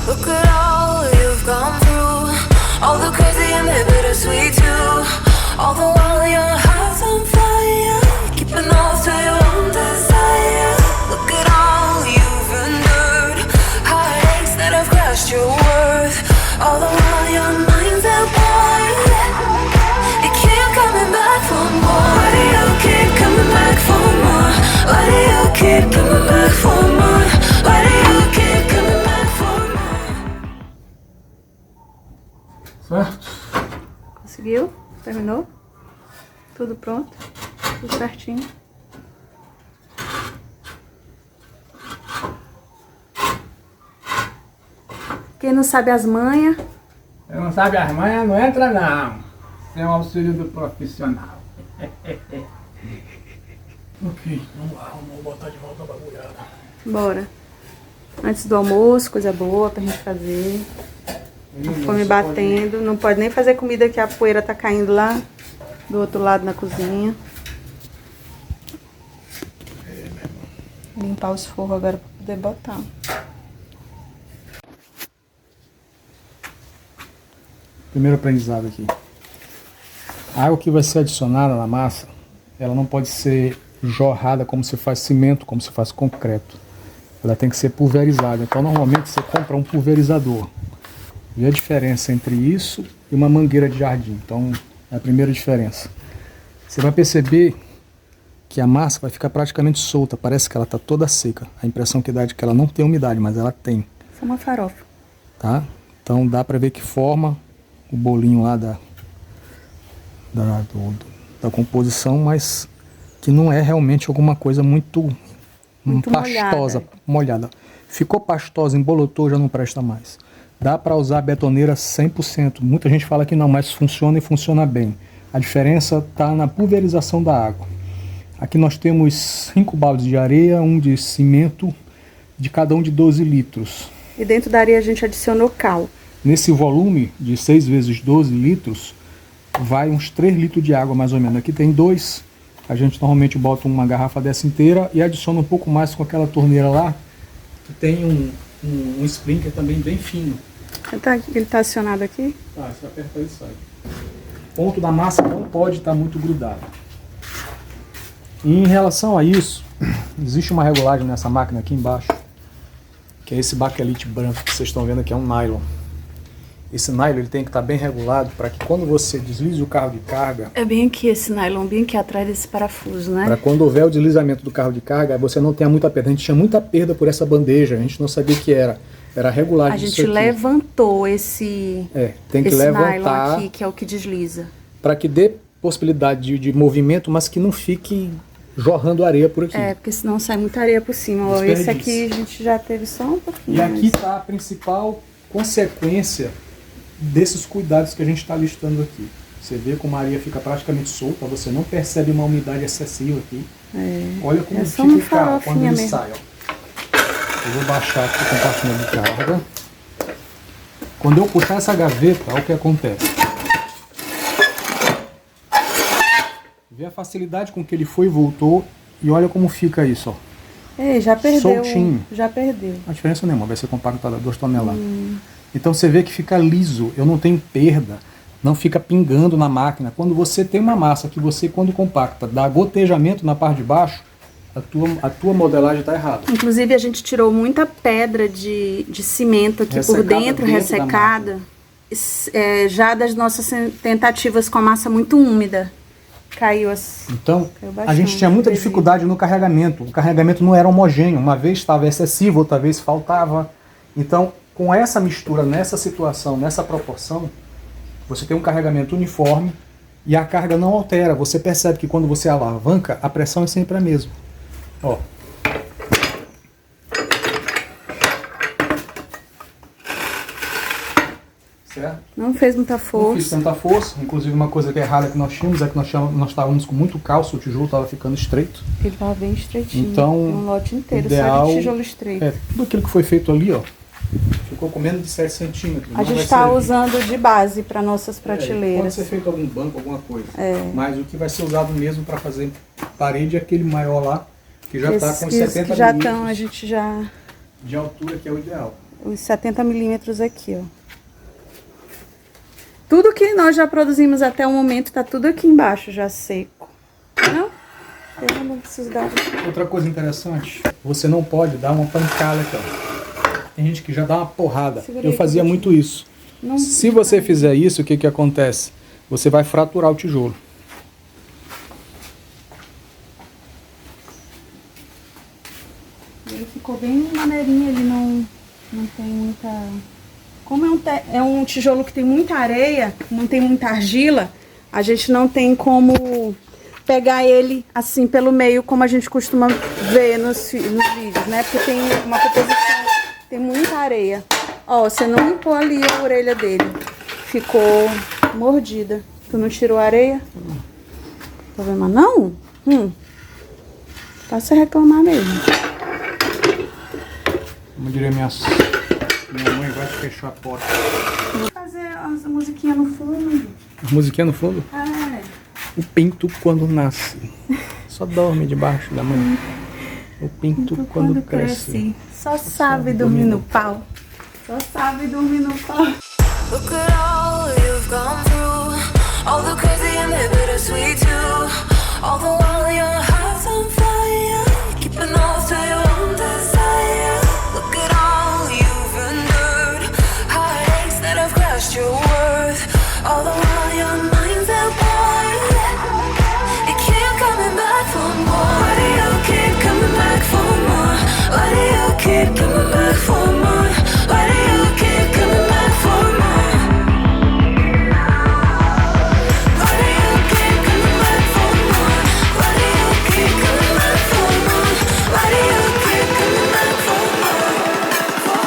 Look at all you've gone through, all the crazy and the bittersweet too. All the while your heart's on fire, keeping off to your own desire. Look at all you've endured, heartaches that have crushed your worth. All the while your mind's at war, you keep coming back for more. Why do you keep coming back for more? Why do you keep coming back for more? Why do you keep coming back for more? Certo? Conseguiu? Terminou? Tudo pronto? Tudo certinho? Quem não sabe as manhas, Você não sabe as manhas, não entra não. Sem o auxílio do profissional. Ok, vamos lá, vamos botar de volta a bagulhada. bora. Antes do almoço, coisa boa pra gente fazer. Fome batendo. Não pode nem fazer comida que a poeira tá caindo lá do outro lado na cozinha. Limpar os forros agora pra poder botar. Primeiro aprendizado aqui. A água que vai ser adicionada na massa, ela não pode ser jorrada como se faz cimento, como se faz concreto. Ela tem que ser pulverizada. Então normalmente você compra um pulverizador. E a diferença entre isso e uma mangueira de jardim. Então é a primeira diferença. Você vai perceber que a massa vai ficar praticamente solta. Parece que ela está toda seca. A impressão que dá é de que ela não tem umidade, mas ela tem. Isso é uma farofa. Tá? Então dá para ver que forma o bolinho lá da composição, mas que não é realmente alguma coisa muito pastosa, molhada. Ficou pastosa, embolotou, já não presta mais. Dá para usar betoneira 100%. Muita gente fala que não, mas funciona e funciona bem. A diferença está na pulverização da água. Aqui nós temos 5 baldes de areia, um de cimento, de cada um de 12 litros. E dentro da areia a gente adicionou cal. Nesse volume de 6 vezes 12 litros, vai uns 3 litros de água mais ou menos. Aqui tem 2, a gente normalmente bota uma garrafa dessa inteira e adiciona um pouco mais com aquela torneira lá, que tem um sprinkler também bem fino. Ele tá acionado aqui? Tá, você aperta e sai. O ponto da massa não pode estar muito grudado. E em relação a isso, existe uma regulagem nessa máquina aqui embaixo, que é esse bakelite branco que vocês estão vendo aqui, é um nylon. Esse nylon ele tem que estar bem regulado para que quando você deslize o carro de carga... É bem aqui esse nylon, bem aqui atrás desse parafuso, né? Para quando houver o deslizamento do carro de carga, você não tenha muita perda. A gente tinha muita perda por essa bandeja, a gente não sabia o que era. Era a regulagem disso aqui. A gente levantou esse tem que esse levantar nylon aqui, que é o que desliza. Para que dê possibilidade de movimento, mas que não fique jorrando areia por aqui. É, porque senão sai muita areia por cima. Ó, esse aqui a gente já teve só um pouquinho. E aqui está a principal consequência desses cuidados que a gente está listando aqui. Você vê como a areia fica praticamente solta, você não percebe uma umidade excessiva aqui. Olha como fica o carro quando ele sai. Ó. Eu vou baixar aqui com a página de carga. Quando eu puxar essa gaveta, olha o que acontece. Vê a facilidade com que ele foi e voltou e olha como fica isso, ó. Já perdeu. Soltinho. Já perdeu. A diferença nenhuma, vai ser compactada a 2 toneladas. Então você vê que fica liso, eu não tenho perda, não fica pingando na máquina. Quando você tem uma massa que você, quando compacta, dá gotejamento na parte de baixo, a tua modelagem está errada. Inclusive a gente tirou muita pedra de cimento aqui Ressecada por dentro, ressecada, já das nossas tentativas com a massa muito úmida. Caiu assim. Então, a gente tinha muita dificuldade no carregamento. O carregamento não era homogêneo. Uma vez estava excessivo, outra vez faltava. Então, com essa mistura, nessa situação, nessa proporção, você tem um carregamento uniforme e a carga não altera. Você percebe que quando você alavanca, a pressão é sempre a mesma. Ó. Certo? Não fez muita força. Não fiz tanta força. Inclusive, uma coisa que é errada que nós tínhamos é que nós estávamos com muito cálcio, o tijolo estava ficando estreito. Ele estava bem estreitinho. Então, um lote inteiro, ideal, só de tijolo estreito. Tudo aquilo que foi feito ali, ó, ficou com menos de 7 centímetros. A gente está usando de base para nossas prateleiras. Pode ser feito algum banco, alguma coisa. Mas o que vai ser usado mesmo para fazer parede é aquele maior lá, que já está com 70 milímetros a gente já... de altura, que é o ideal. os 70 milímetros aqui, ó. Tudo que nós já produzimos até o momento tá tudo aqui embaixo já seco. Não? Eu não preciso dar. Outra coisa interessante, você não pode dar uma pancada aqui, ó. Tem gente que já dá uma porrada. Eu fazia muito isso. Não. Se você fizer isso, o que que acontece? Você vai fraturar o tijolo. Ele ficou bem maneirinho, ele não tem muita... Como é um tijolo que tem muita areia, não tem muita argila, a gente não tem como pegar ele assim pelo meio, como a gente costuma ver nos vídeos, né? Porque tem uma composição, tem muita areia. Ó, você não limpou ali a orelha dele, ficou mordida. Tu não tirou a areia? Problema não? Passa a reclamar mesmo. Como diria minha mãe, vai fechar a porta. Vou fazer as musiquinhas no fundo. A musiquinha no fundo? É. O pinto quando nasce só dorme debaixo da mãe. O pinto quando cresce Só sabe dormir no pau. Só sabe dormir no pau. Look at all you've gone through, all the crazy and the bittersweet too. All the while your heart's on fire, keeping off to your own desire. Look at all you've endured, heartaches that have crushed your worth. All the while your mind's at war. You keep coming back for more. Why do you keep coming back for more? Why do you keep coming back for more? Why do you keep coming back for more? Why do you keep coming back for more? Why do you keep coming back for more? Why do you keep coming back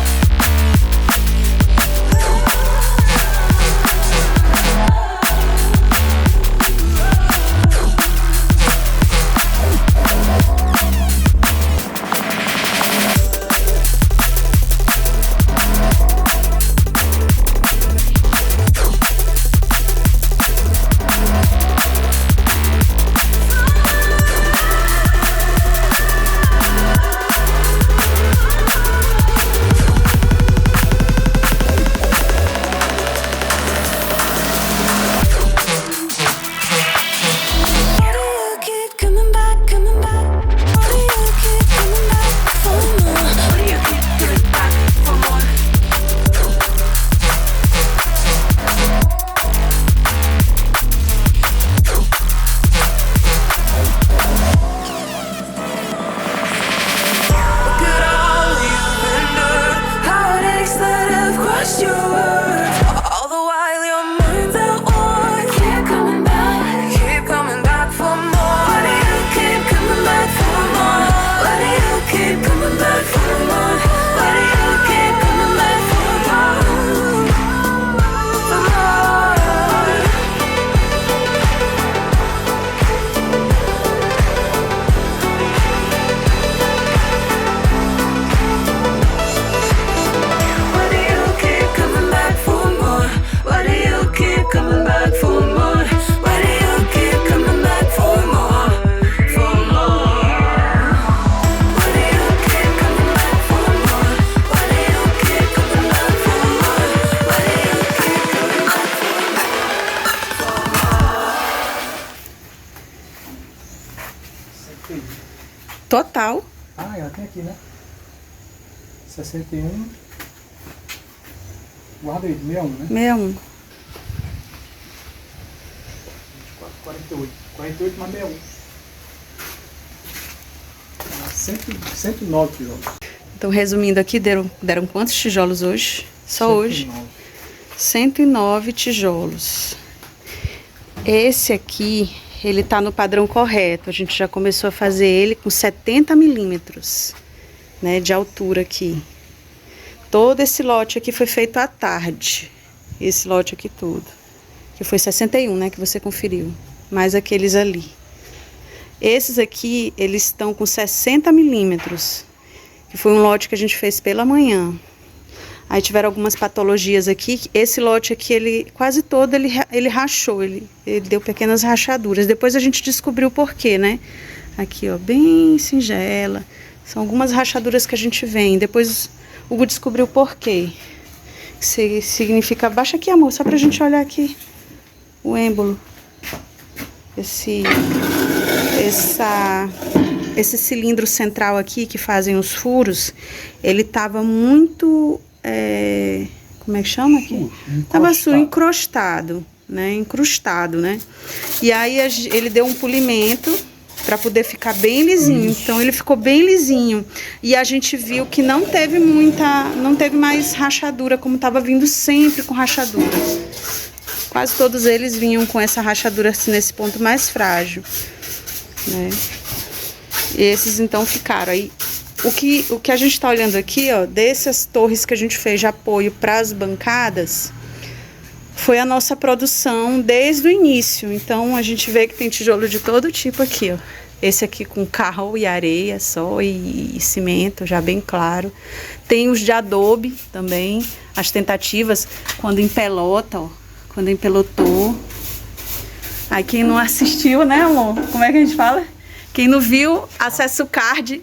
for more? Why do you keep coming back, coming back? Why do you keep coming back for more? Why do you keep coming back for more? Look at all you've endured, heartaches that have crushed your worth. All the while your mind's at war. Keep coming back for more. Why do you keep coming back for more? Why do you keep coming back for more? Why do you keep coming back for more? For more. Why do you keep coming back for more? Why do you keep coming back for more? Why do you keep coming back for more? For more. Why do you keep coming back for more? Why do you keep coming back for more? Why do you keep coming back for more? Total. Ah, ela tem aqui, né? 61. Guarda aí, 61, né? 61. 48. 48 mais 61. 109 tijolos. Então, resumindo aqui, deram quantos tijolos hoje? Só hoje? 109 tijolos. Esse aqui, ele tá no padrão correto. A gente já começou a fazer ele com 70 milímetros, né, de altura aqui. Todo esse lote aqui foi feito à tarde. Esse lote aqui todo. Que foi 61, né, que você conferiu. Mais aqueles ali. Esses aqui, eles estão com 60 milímetros. Que foi um lote que a gente fez pela manhã. Aí tiveram algumas patologias aqui. Esse lote aqui, ele quase todo ele rachou, ele deu pequenas rachaduras. Depois a gente descobriu o porquê, né? Aqui, ó, bem singela. São algumas rachaduras que a gente vê. Depois o Hugo descobriu o porquê. Significa... Baixa aqui, amor, só pra gente olhar aqui o êmbolo. Esse cilindro central aqui que fazem os furos, ele tava muito... como é que chama aqui? Tava sujo, encrustado, né? E aí ele deu um polimento para poder ficar bem lisinho. Então ele ficou bem lisinho. E a gente viu que não teve mais rachadura, como tava vindo sempre com rachadura. Quase todos eles vinham com essa rachadura assim, nesse ponto mais frágil, né? E esses então ficaram aí. O que a gente tá olhando aqui, ó, dessas torres que a gente fez de apoio para as bancadas, foi a nossa produção desde o início. Então a gente vê que tem tijolo de todo tipo aqui, ó. Esse aqui com cal e areia só e cimento, já bem claro. Tem os de adobe também, as tentativas quando empelota, ó. Quando empelotou. Aí quem não assistiu, né, amor? Como é que a gente fala? Quem não viu, acessa o card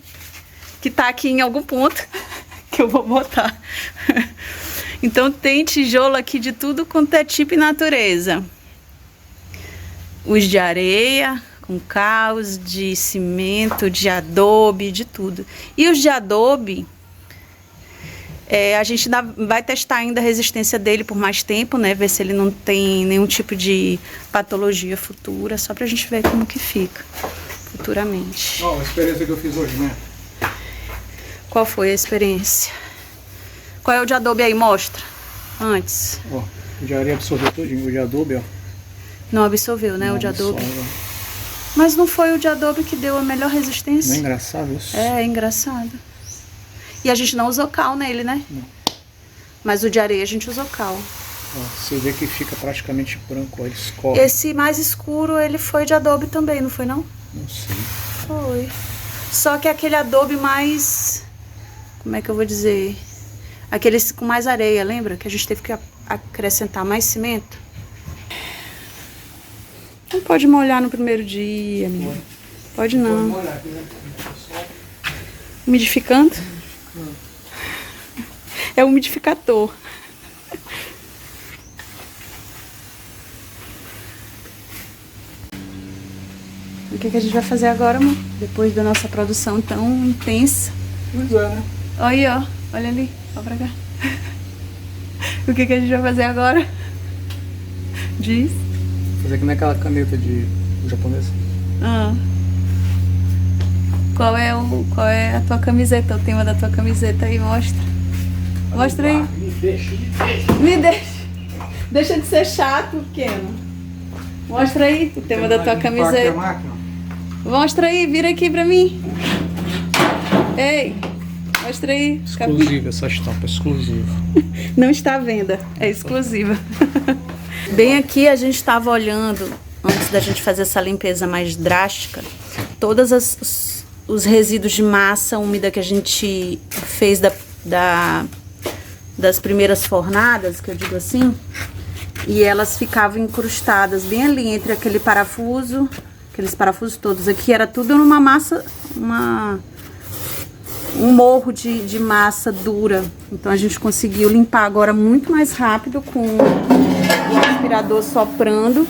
que tá aqui em algum ponto que eu vou botar. Então tem tijolo aqui de tudo quanto é tipo e natureza. Os de areia, com caos, de cimento, de adobe, de tudo. E os de adobe... a gente vai testar ainda a resistência dele por mais tempo, né? Ver se ele não tem nenhum tipo de patologia futura, só pra gente ver como que fica futuramente. Ó, a experiência que eu fiz hoje, né? Qual foi a experiência? Qual é o de adobe aí? Mostra. Antes. Ó, o de areia absorveu todinho, o de adobe, ó. Não absorveu, né? Não, o de adobe. Absorve. Mas não foi o de adobe que deu a melhor resistência? Não é engraçado isso? É engraçado. E a gente não usou cal nele, né? Não. Mas o de areia a gente usou cal. Ó, você vê que fica praticamente branco, ó, ele escorre. Esse mais escuro, ele foi de adobe também, não foi não? Não sei. Foi. Só que aquele adobe mais... Como é que eu vou dizer? Aqueles com mais areia, lembra? Que a gente teve que acrescentar mais cimento. Não pode molhar no primeiro dia, menina. Pode não. Pode molhar aqui, né? Umidificando? É umidificador. O que a gente vai fazer agora, amor? Depois da nossa produção tão intensa. Pois é, né? Olha aí, ó. Olha ali. Olha pra cá. O que a gente vai fazer agora? Diz. Fazer que nem aquela caneta de japonês. Ah. Qual é a tua camiseta? O tema da tua camiseta aí? Mostra. Mostra aí. Me deixa, me deixa. Me deixa. Deixa de ser chato, pequeno. Mostra aí o tema da tua camiseta. Mostra aí, vira aqui pra mim. Ei, mostra aí. Exclusiva essa estampa, exclusiva. Não está à venda, é exclusiva. Bem aqui a gente estava olhando, antes da gente fazer essa limpeza mais drástica, todas os resíduos de massa úmida que a gente fez das primeiras fornadas, que eu digo assim, e elas ficavam incrustadas bem ali entre aqueles parafusos todos aqui, era tudo numa massa, um morro de massa dura. Então a gente conseguiu limpar agora muito mais rápido com o aspirador soprando.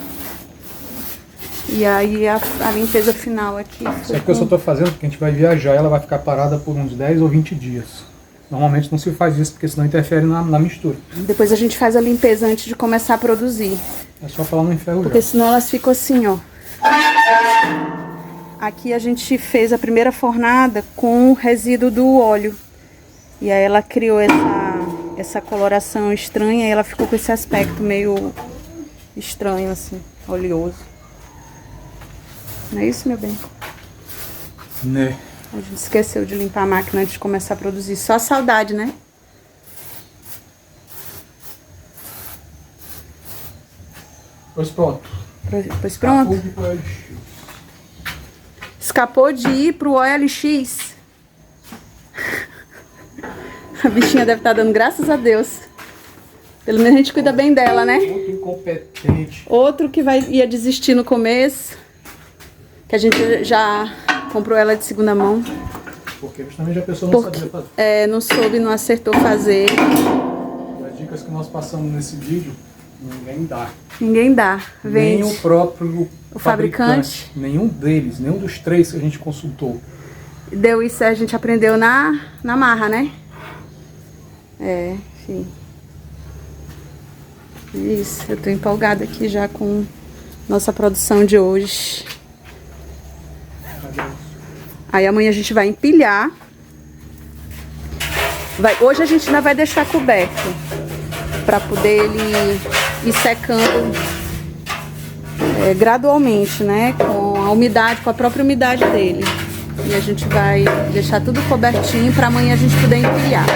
E aí a limpeza final aqui. Isso aqui eu só tô fazendo porque a gente vai viajar, ela vai ficar parada por uns 10 ou 20 dias. Normalmente não se faz isso porque senão interfere na mistura. Depois a gente faz a limpeza antes de começar a produzir. É só falar no enferrujado. Porque senão elas ficam assim, ó. Aqui a gente fez a primeira fornada com o resíduo do óleo. E aí ela criou essa coloração estranha e ela ficou com esse aspecto meio estranho, assim, oleoso. Não é isso, meu bem? Né? A gente esqueceu de limpar a máquina antes de começar a produzir. Só saudade, né? Pois pronto. Pois pronto. Escapou de ir pro OLX. A bichinha deve estar dando graças a Deus. Pelo menos a gente cuida bem dela, né? Outro incompetente. Outro que ia desistir no começo. Que a gente já comprou ela de segunda mão. Porque justamente a pessoa não sabia fazer. Não soube, não acertou fazer. E as dicas que nós passamos nesse vídeo, ninguém dá. Ninguém dá. Nem Vende. o próprio fabricante. Nenhum deles, nenhum dos 3 que a gente consultou. Deu isso, a gente aprendeu na marra, né? Enfim. Isso, eu tô empolgada aqui já com nossa produção de hoje. Aí amanhã a gente vai empilhar. Hoje a gente ainda vai deixar coberto para poder ele ir secando gradualmente, né? Com a umidade, com a própria umidade dele. E a gente vai deixar tudo cobertinho para amanhã a gente poder empilhar.